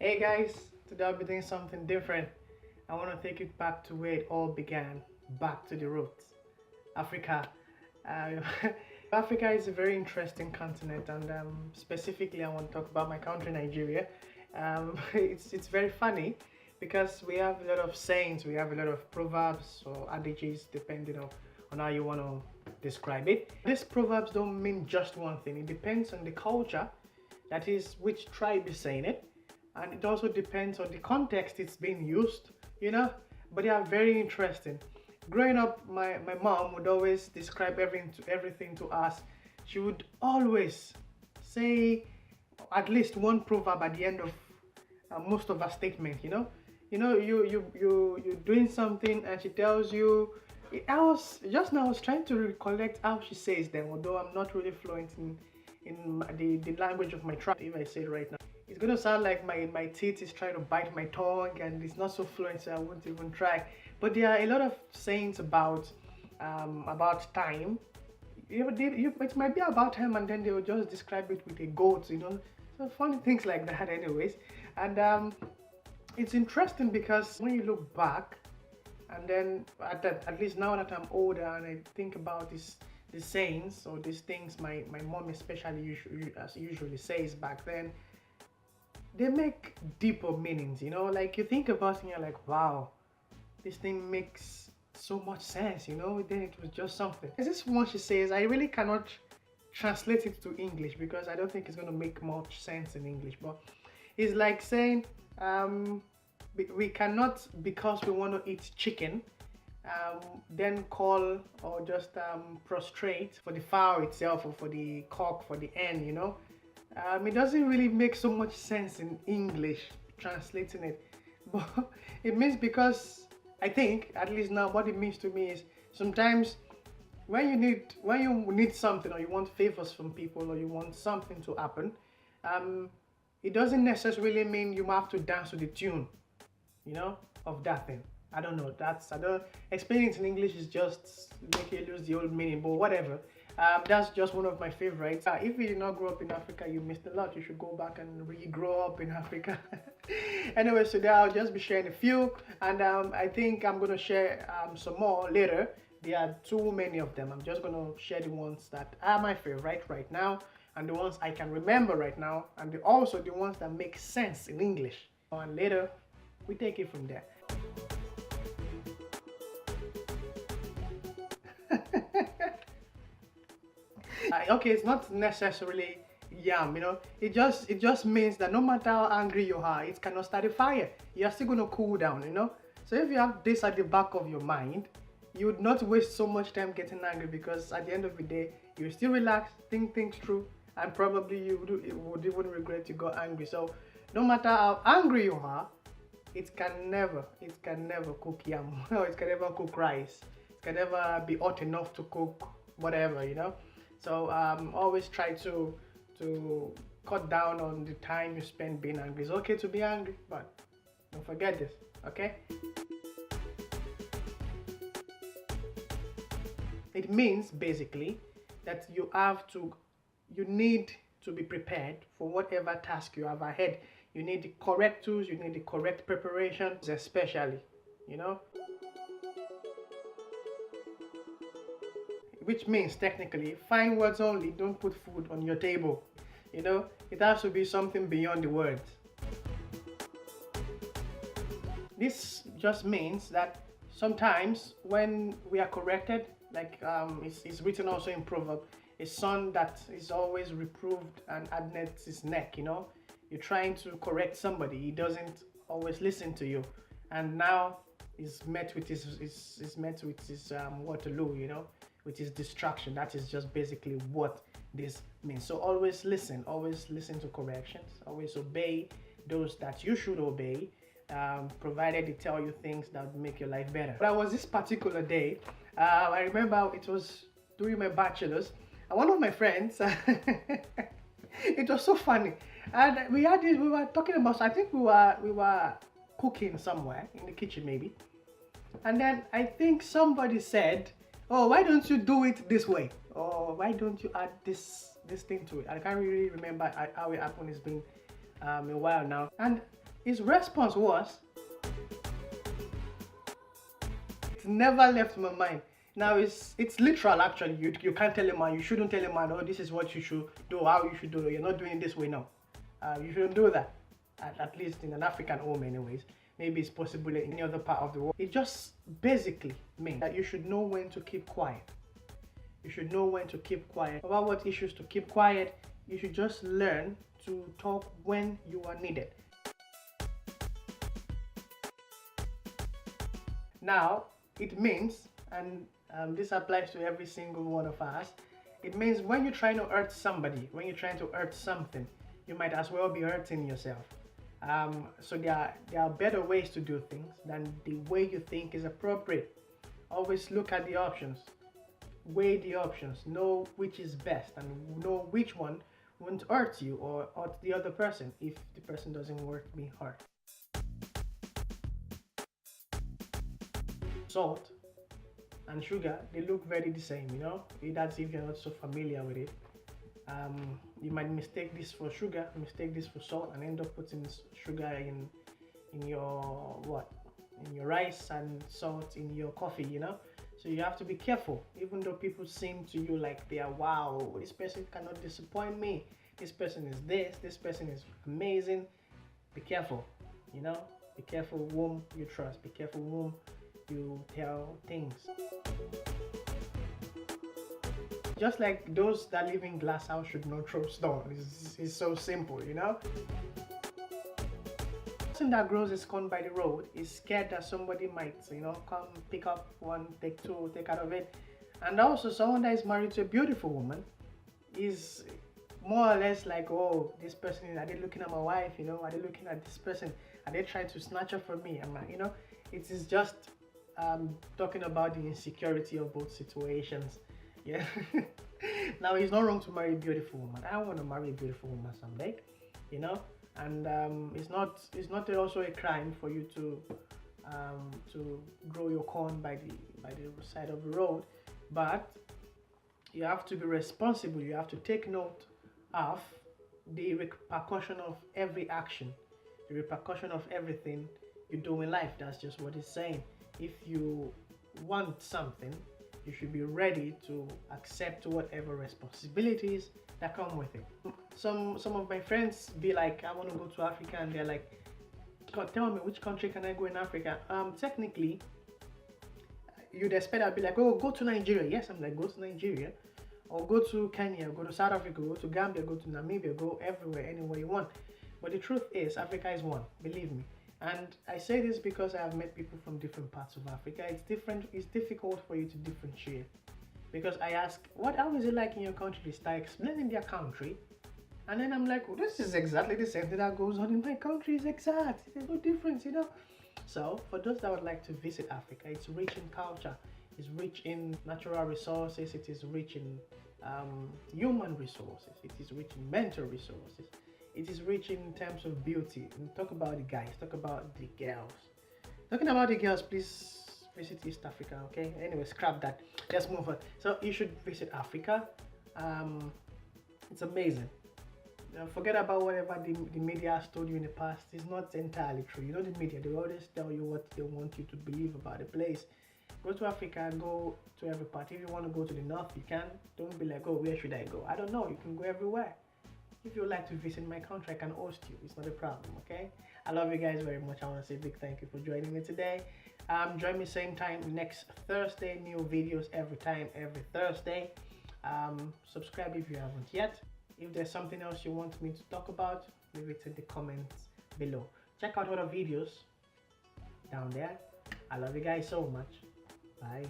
Hey guys, today I'll be doing something different. I want to take it back to where it all began, back to the roots. Africa. Uh, Africa is a very interesting continent, and specifically, I want to talk about my country, Nigeria. It's very funny because we have a lot of sayings, we have a lot of proverbs or adages, depending on how you want to describe it. These proverbs don't mean just one thing. It depends on the culture, that is, which tribe is saying it, and it also depends on the context it's being used, you know. But they are very interesting. Growing up, my mom would always describe everything to us. She would always say at least one proverb at the end of most of her statement. You're doing something and she tells you. I was just now. I was trying to recollect how she says them, although I'm not really fluent in the language of my tribe. If I say it right now, it's gonna sound like my teeth is trying to bite my tongue and it's not so fluent, so I won't even try. But there are a lot of sayings about time. It might be about time, and then they will just describe it with a goat, So funny things like that, anyways. And it's interesting because when you look back, and then at least now that I'm older and I think about these sayings or these things my mom especially usually says back then, they make deeper meanings, like you think about it and you're like, wow, this thing makes so much sense, then it was just something. There's this one she says, I really cannot translate it to English because I don't think it's going to make much sense in English, but it's like saying we cannot, because we want to eat chicken, then call or just prostrate for the fowl itself or for the cock, for the hen, it doesn't really make so much sense in English translating it, but it means, because I think at least now what it means to me is sometimes when you need something, or you want favors from people, or you want something to happen, it doesn't necessarily mean you have to dance to the tune, of that thing. I don't know. I don't explaining it in English is just make you lose the old meaning, but whatever. That's just one of my favorites. If you did not grow up in Africa, you missed a lot. You should go back and re-grow up in Africa. Anyway, so there I'll just be sharing a few, and I think I'm gonna share some more later. There are too many of them. I'm just gonna share the ones that are my favorite right now, and the ones I can remember right now, and also the ones that make sense in English. And later, we take it from there. Okay, it's not necessarily yam, it just means that no matter how angry you are, it cannot start a fire. You're still gonna cool down, So if you have this at the back of your mind, you would not waste so much time getting angry, because at the end of the day, you still relax, think things through, and probably you would even regret you got angry. So no matter how angry you are, it can never cook yam, or it can never cook rice. It can never be hot enough to cook whatever, So always try to cut down on the time you spend being angry. It's okay to be angry, but don't forget this, okay? It means basically that you need to be prepared for whatever task you have ahead. You need the correct tools, you need the correct preparations, especially, Which means technically, find words only, don't put food on your table. It has to be something beyond the words. This just means that sometimes when we are corrected, like it's written also in Proverb, a son that is always reproved and adnets his neck, You're trying to correct somebody, he doesn't always listen to you, and now he's met with his Waterloo, with his distraction. That is just basically what this means. So always listen to corrections, always obey those that you should obey, provided they tell you things that would make your life better. But I was this particular day, I remember it was during my bachelor's, and one of my friends, it was so funny, and we were talking about, I think we were cooking somewhere in the kitchen maybe, and then I think somebody said, oh, why don't you do it this way, or why don't you add this thing to it? I can't really remember how it happened. It's been a while now, and His response was, it never left my mind. Now it's literal actually. You can't tell a man, you shouldn't tell a man, oh, this is what you should do, how you should do it. You're not doing it this way now. You shouldn't do that. At least in an African home anyways. Maybe it's possible in any other part of the world. It just basically means that you should know when to keep quiet. You should know when to keep quiet. About what issues to keep quiet, you should just learn to talk when you are needed. Now, it means, and this applies to every single one of us, it means when you're trying to hurt somebody, when you're trying to hurt something, you might as well be hurting yourself. So there are better ways to do things than the way you think is appropriate. Always look at the options, weigh the options, know which is best, and know which one won't hurt you or hurt the other person if the person doesn't worth being hurt. Salt and sugar, they look very the same, you know. That's if you're not so familiar with it. You might mistake this for sugar, mistake this for salt, and end up putting sugar in your in your rice and salt in your coffee, you know. So you have to be careful. Even though people seem to you like they are, wow, this person cannot disappoint me, this person is this person is amazing. Be careful, you know. Be careful whom you trust. Be careful whom you tell things. Just like those that live in glass house should not throw stones. It's so simple, you know. The person that grows his corn by the road is scared that somebody might, you know, come pick up one, take two, take out of it. And also someone that is married to a beautiful woman is more or less like, oh, this person, are they looking at my wife, you know, are they looking at this person, are they trying to snatch her from me? You know, it is just talking about the insecurity of both situations. Yeah. Now, it's not wrong to marry a beautiful woman. I want to marry a beautiful woman someday, you know. And it's not also a crime for you to grow your corn by the side of the road, but you have to be responsible. You have to take note of the repercussion of every action, the repercussion of everything you do in life. That's just what it's saying. If you want something, you should be ready to accept whatever responsibilities that come with it. Some of my friends be like, I want to go to Africa, and they're like, God, tell me, which country can I go in Africa? Technically, you'd expect I'd be like, oh, go to Nigeria. Yes, I'm like, go to Nigeria, or go to Kenya, go to South Africa, go to Gambia, go to Namibia, go everywhere, anywhere you want. But the truth is, Africa is one, believe me. And I say this because I have met people from different parts of Africa. It's difficult for you to differentiate. Because I ask, how is it like in your country? They start explaining their country. And then I'm like, well, this is exactly the same thing that goes on in my country. It's exact. There's no difference, you know. So for those that would like to visit Africa, it's rich in culture. It's rich in natural resources. It is rich in human resources. It is rich in mental resources. It is rich in terms of beauty. And talk about the guys, talk about the girls. Talking about the girls, please visit East Africa, okay? Anyway, scrap that. Let's move on. So you should visit Africa. It's amazing. Forget about whatever the media has told you in the past. It's not entirely true. You know, the media, they always tell you what they want you to believe about the place. Go to Africa, go to every part. If you want to go to the north, you can. Don't be like, oh, where should I go? I don't know. You can go everywhere. If you would like to visit my country, I can host you. It's not a problem, okay? I love you guys very much. I want to say a big thank you for joining me today. Join me same time next Thursday. New videos every Thursday. Subscribe if you haven't yet. If there's something else you want me to talk about, leave it in the comments below. Check out other videos down there. I love you guys so much. Bye.